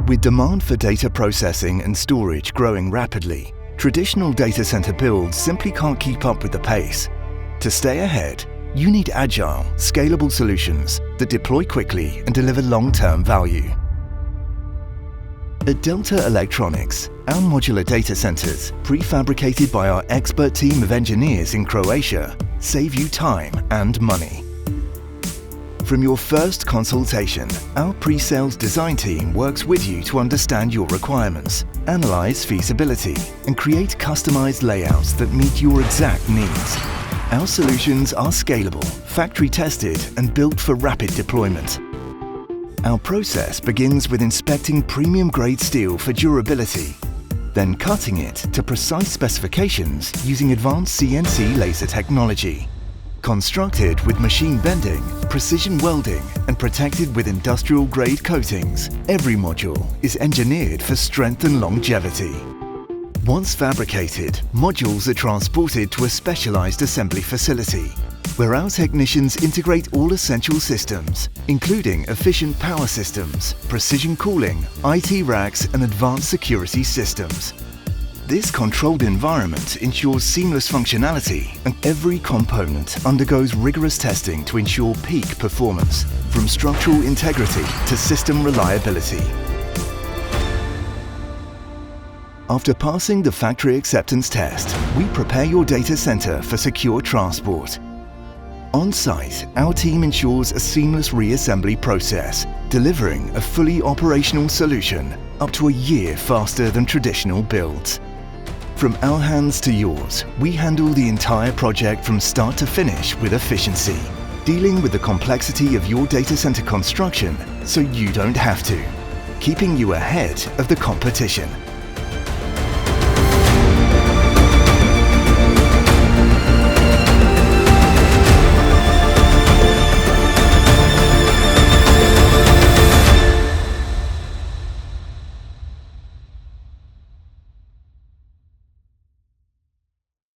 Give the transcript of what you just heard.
With demand for data processing and storage growing rapidly, traditional data center builds simply can't keep up with the pace. To stay ahead, you need agile, scalable solutions that deploy quickly and deliver long-term value. At Delta Electronics, our modular data centers, prefabricated by our expert team of engineers in Croatia, save you time and money. From your first consultation, our pre-sales design team works with you to understand your requirements, analyze feasibility, and create customized layouts that meet your exact needs. Our solutions are scalable, factory-tested, and built for rapid deployment. Our process begins with inspecting premium-grade steel for durability, then cutting it to precise specifications using advanced CNC laser technology. Constructed with machine bending, precision welding, and protected with industrial-grade coatings, every module is engineered for strength and longevity. Once fabricated, modules are transported to a specialized assembly facility, where our technicians integrate all essential systems, including efficient power systems, precision cooling, IT racks, and advanced security systems. This controlled environment ensures seamless functionality, and every component undergoes rigorous testing to ensure peak performance, from structural integrity to system reliability. After passing the factory acceptance test, we prepare your data center for secure transport. On-site, our team ensures a seamless reassembly process, delivering a fully operational solution up to a year faster than traditional builds. From our hands to yours, we handle the entire project from start to finish with efficiency, dealing with the complexity of your data center construction so you don't have to, keeping you ahead of the competition.